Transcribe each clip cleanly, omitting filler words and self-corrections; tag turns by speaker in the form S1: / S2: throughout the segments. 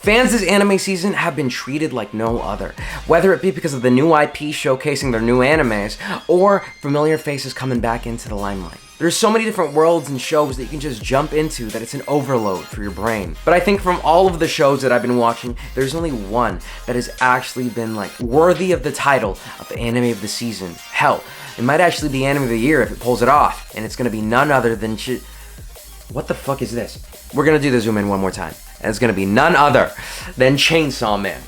S1: Fans this anime season have been treated like no other, whether it be because of the new IP showcasing their new animes, or familiar faces coming back into the limelight. There's so many different worlds and shows that you can just jump into that it's an overload for your brain. But I think from all of the shows that I've been watching, there's only one that has actually been like worthy of the title of the anime of the season. Hell, it might actually be anime of the year if it pulls it off, and it's gonna be none other than what the fuck is this? We're gonna do the zoom in one more time. And it's gonna be none other than Chainsaw Man.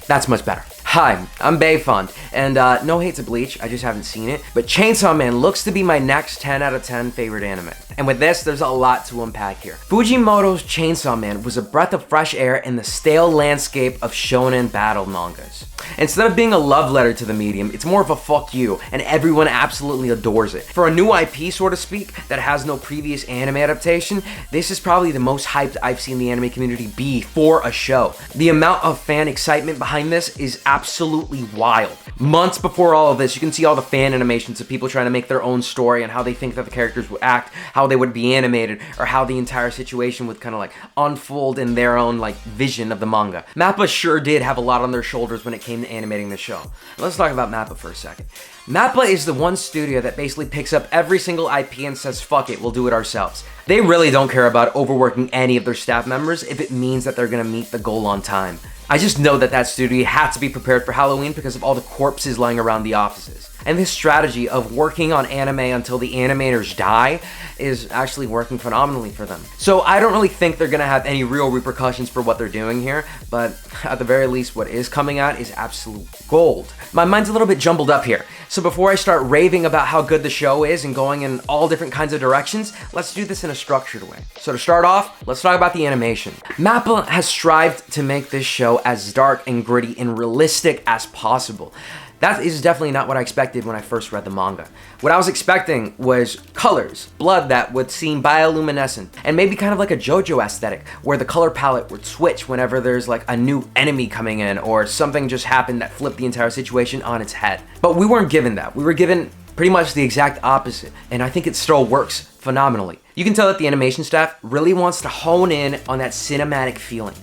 S1: That's much better. Hi, I'm Bayfond, and no hate to Bleach, I just haven't seen it, but Chainsaw Man looks to be my next 10 out of 10 favorite anime. And with this, there's a lot to unpack here. Fujimoto's Chainsaw Man was a breath of fresh air in the stale landscape of shonen battle mangas. Instead of being a love letter to the medium, it's more of a fuck you, and everyone absolutely adores it. For a new IP, so to speak, that has no previous anime adaptation, this is probably the most hyped I've seen the anime community be for a show. The amount of fan excitement behind this is absolutely wild. Months before all of this, you can see all the fan animations of people trying to make their own story and how they think that the characters would act, how they would be animated, or how the entire situation would kind of like unfold in their own like vision of the manga. MAPPA sure did have a lot on their shoulders when it came to animating the show. Let's talk about MAPPA for a second. MAPPA is the one studio that basically picks up every single IP and says, fuck it, we'll do it ourselves. They really don't care about overworking any of their staff members if it means that they're gonna meet the goal on time. I just know that that studio had to be prepared for Halloween because of all the corpses lying around the offices. And this strategy of working on anime until the animators die is actually working phenomenally for them. So I don't really think they're gonna have any real repercussions for what they're doing here, but at the very least, what is coming out is absolute gold. My mind's a little bit jumbled up here. So before I start raving about how good the show is and going in all different kinds of directions, let's do this in a structured way. So to start off, let's talk about the animation. MAPPA has strived to make this show as dark and gritty and realistic as possible. That is definitely not what I expected when I first read the manga. What I was expecting was colors, blood that would seem bioluminescent, and maybe kind of like a JoJo aesthetic, where the color palette would switch whenever there's like a new enemy coming in, or something just happened that flipped the entire situation on its head. But we weren't given that. We were given pretty much the exact opposite, and I think it still works phenomenally. You can tell that the animation staff really wants to hone in on that cinematic feeling.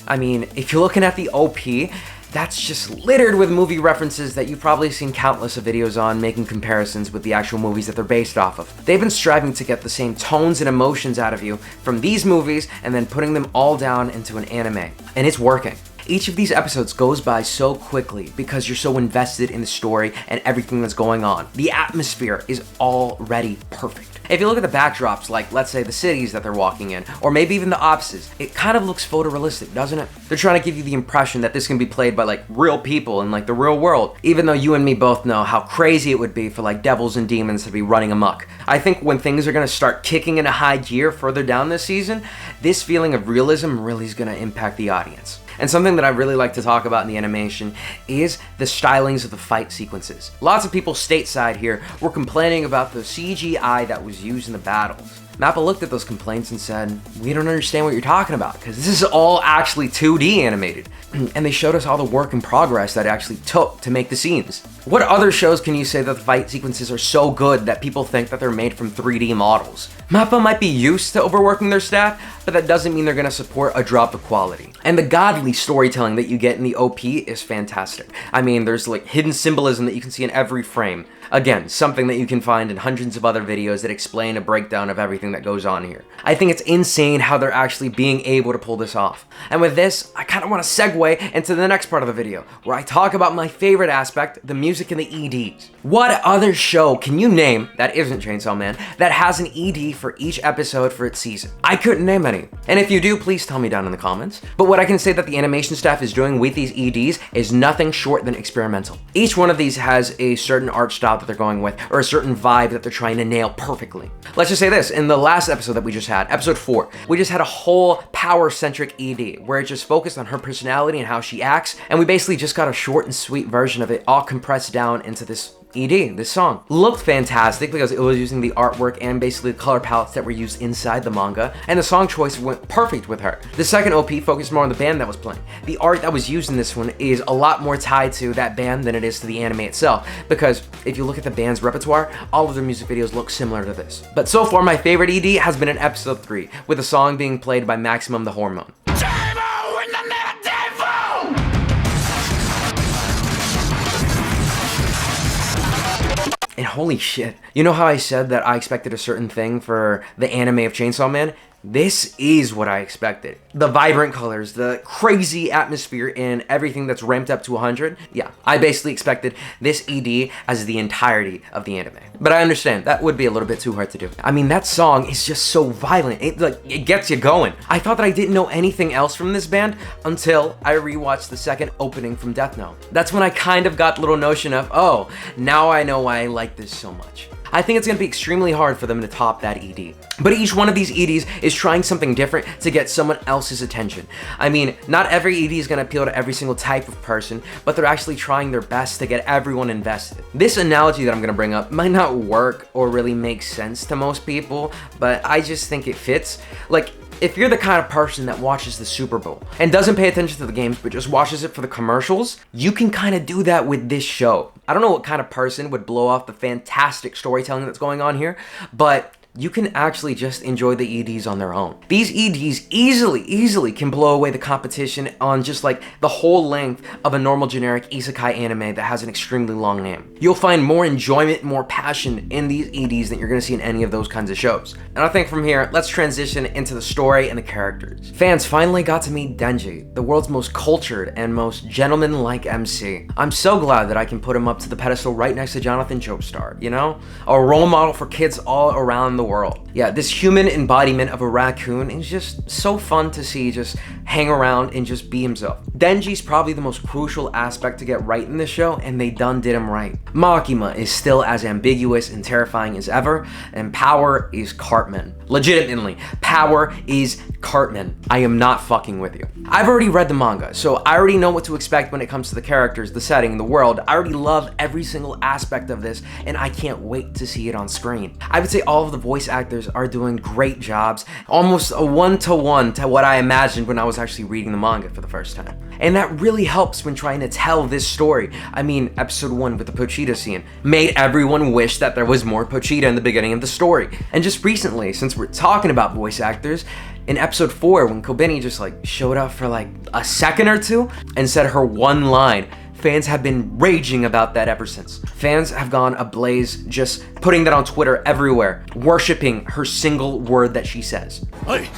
S1: I mean, if you're looking at the OP, that's just littered with movie references that you've probably seen countless of videos on, making comparisons with the actual movies that they're based off of. They've been striving to get the same tones and emotions out of you from these movies and then putting them all down into an anime. And it's working. Each of these episodes goes by so quickly because you're so invested in the story and everything that's going on. The atmosphere is already perfect. If you look at the backdrops, like let's say the cities that they're walking in, or maybe even the offices, it kind of looks photorealistic, doesn't it? They're trying to give you the impression that this can be played by like real people in like the real world, even though you and me both know how crazy it would be for like devils and demons to be running amok. I think when things are gonna start kicking into high gear further down this season, this feeling of realism really is gonna impact the audience. And something that I really like to talk about in the animation is the stylings of the fight sequences. Lots of people stateside here were complaining about the CGI that was used in the battles. MAPPA looked at those complaints and said, we don't understand what you're talking about because this is all actually 2D animated. And they showed us all the work in progress that it actually took to make the scenes. What other shows can you say that the fight sequences are so good that people think that they're made from 3D models? MAPPA might be used to overworking their staff, but that doesn't mean they're gonna support a drop of quality. And the godly storytelling that you get in the OP is fantastic. I mean, there's like hidden symbolism that you can see in every frame. Again, something that you can find in hundreds of other videos that explain a breakdown of everything that goes on here. I think it's insane how they're actually being able to pull this off. And with this, I kind of want to segue into the next part of the video, where I talk about my favorite aspect, the music and the EDs. What other show can you name that isn't Chainsaw Man that has an ED for each episode for its season? I couldn't name any. And if you do, please tell me down in the comments. But what I can say that the animation staff is doing with these EDs is nothing short than experimental. Each one of these has a certain art style that they're going with, or a certain vibe that they're trying to nail perfectly. Let's just say this, in the last episode that we just had, episode 4, we just had a whole power-centric ED, where it just focused on her personality and how she acts, and we basically just got a short and sweet version of it all compressed down into this ED, this song. Looked fantastic because it was using the artwork and basically the color palettes that were used inside the manga, and the song choice went perfect with her. The second OP focused more on the band that was playing. The art that was used in this one is a lot more tied to that band than it is to the anime itself, because if you look at the band's repertoire, all of their music videos look similar to this. But so far, my favorite ED has been in episode 3, with the song being played by Maximum the Hormone. And holy shit, you know how I said that I expected a certain thing for the anime of Chainsaw Man? This is what I expected. The vibrant colors, the crazy atmosphere, and everything that's ramped up to 100. Yeah, I basically expected this ED as the entirety of the anime. But I understand, that would be a little bit too hard to do. I mean, that song is just so violent. It gets you going. I thought that I didn't know anything else from this band until I rewatched the second opening from Death Note. That's when I kind of got the little notion of, oh, now I know why I like this so much. I think it's going to be extremely hard for them to top that ED. But each one of these EDs is trying something different to get someone else's attention. I mean, not every ED is going to appeal to every single type of person, but they're actually trying their best to get everyone invested. This analogy that I'm going to bring up might not work or really make sense to most people, but I just think it fits. Like, if you're the kind of person that watches the Super Bowl and doesn't pay attention to the games but just watches it for the commercials, you can kind of do that with this show. I don't know what kind of person would blow off the fantastic storytelling that's going on here, but you can actually just enjoy the EDs on their own. These EDs easily can blow away the competition on just like the whole length of a normal generic isekai anime that has an extremely long name. You'll find more enjoyment, more passion in these EDs than you're gonna see in any of those kinds of shows. And I think from here, let's transition into the story and the characters. Fans finally got to meet Denji, the world's most cultured and most gentleman-like MC. I'm so glad that I can put him up to the pedestal right next to Jonathan Joestar, you know? A role model for kids all around the world. Yeah, this human embodiment of a raccoon is just so fun to see just hang around and just be himself. Denji's probably the most crucial aspect to get right in this show, and they done did him right. Makima is still as ambiguous and terrifying as ever, and Power is Cartman. Legitimately, Power is Cartman. I am not fucking with you. I've already read the manga, so I already know what to expect when it comes to the characters, the setting, the world. I already love every single aspect of this, and I can't wait to see it on screen. I would say all of the voice actors are doing great jobs, almost a one-to-one to what I imagined when I was actually reading the manga for the first time. And that really helps when trying to tell this story. I mean, episode 1 with the Pochita scene made everyone wish that there was more Pochita in the beginning of the story. And just recently, since we're talking about voice actors, in episode 4, when Kobeni just like showed up for like a second or two and said her one line, fans have been raging about that ever since. Fans have gone ablaze just putting that on Twitter everywhere, worshiping her single word that she says. Hey.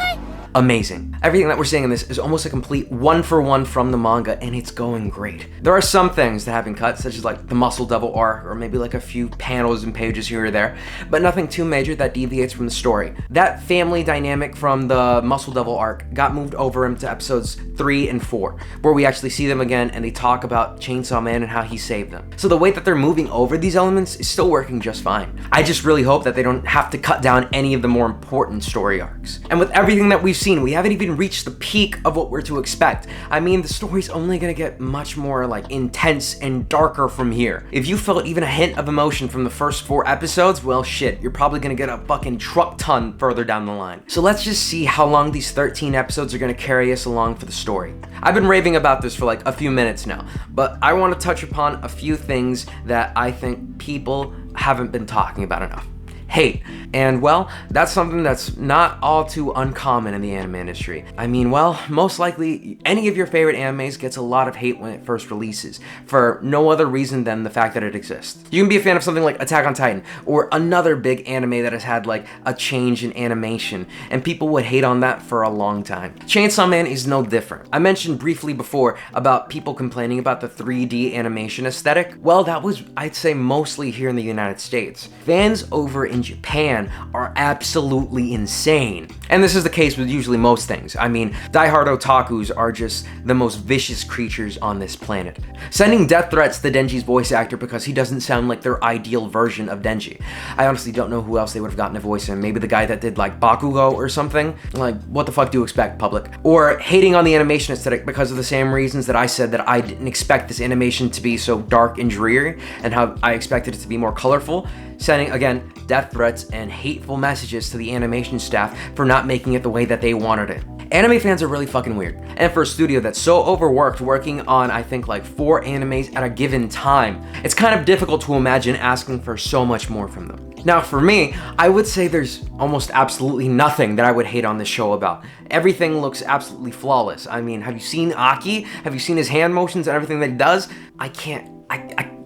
S1: Amazing. Everything that we're seeing in this is almost a complete one-for-one from the manga, and it's going great. There are some things that have been cut, such as like the Muscle Devil arc, or maybe like a few panels and pages here or there, but nothing too major that deviates from the story. That family dynamic from the Muscle Devil arc got moved over into episodes 3 and 4, where we actually see them again and they talk about Chainsaw Man and how he saved them. So the way that they're moving over these elements is still working just fine. I just really hope that they don't have to cut down any of the more important story arcs. And with everything that we've seen, we haven't even reached the peak of what we're to expect. I mean, the story's only gonna get much more like intense and darker from here. If you felt even a hint of emotion from the first 4 episodes, well shit, you're probably gonna get a fucking truck ton further down the line. So let's just see how long these 13 episodes are gonna carry us along for the story. I've been raving about this for like a few minutes now, but I want to touch upon a few things that I think people haven't been talking about enough. Hate. And well, that's something that's not all too uncommon in the anime industry. I mean, well, most likely any of your favorite animes gets a lot of hate when it first releases, for no other reason than the fact that it exists. You can be a fan of something like Attack on Titan, or another big anime that has had like a change in animation, and people would hate on that for a long time. Chainsaw Man is no different. I mentioned briefly before about people complaining about the 3D animation aesthetic. Well, that was, I'd say, mostly here in the United States. Fans over in Japan are absolutely insane. And this is the case with usually most things. I mean, diehard otakus are just the most vicious creatures on this planet. Sending death threats to Denji's voice actor because he doesn't sound like their ideal version of Denji. I honestly don't know who else they would have gotten to voice him. Maybe the guy that did like Bakugo or something? Like, what the fuck do you expect, public? Or hating on the animation aesthetic because of the same reasons that I said that I didn't expect this animation to be so dark and dreary, and how I expected it to be more colorful. Sending, again, death threats and hateful messages to the animation staff for not making it the way that they wanted it. Anime fans are really fucking weird. And for a studio that's so overworked, working on, I think, like 4 animes at a given time, it's kind of difficult to imagine asking for so much more from them. Now, for me, I would say there's almost absolutely nothing that I would hate on this show about. Everything looks absolutely flawless. I mean, have you seen Aki? Have you seen his hand motions and everything that he does?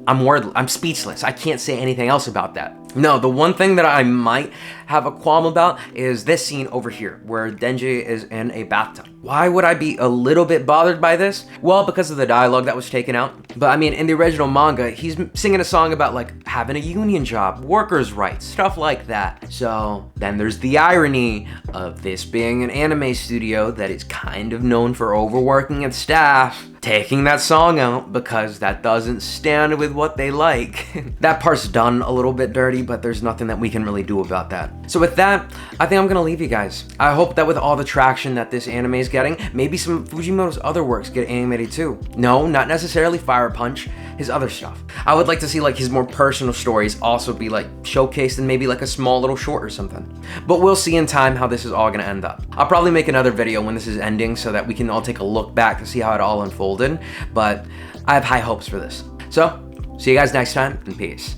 S1: I'm speechless. I can't say anything else about that. No, the one thing that I might have a qualm about is this scene over here where Denji is in a bathtub. Why would I be a little bit bothered by this? Well, because of the dialogue that was taken out. But I mean, in the original manga, he's singing a song about like having a union job, workers' rights, stuff like that. So then there's the irony of this being an anime studio that is kind of known for overworking its staff, taking that song out because that doesn't stand with what they like. That part's done a little bit dirty, but there's nothing that we can really do about that. So with that, I think I'm gonna leave you guys. I hope that with all the traction that this anime is getting, maybe some of Fujimoto's other works get animated too. No, not necessarily Fire Punch, his other stuff. I would like to see like his more personal stories also be like showcased in maybe like a small little short or something. But we'll see in time how this is all gonna end up. I'll probably make another video when this is ending so that we can all take a look back to see how it all unfolded. But I have high hopes for this. So, see you guys next time, and peace.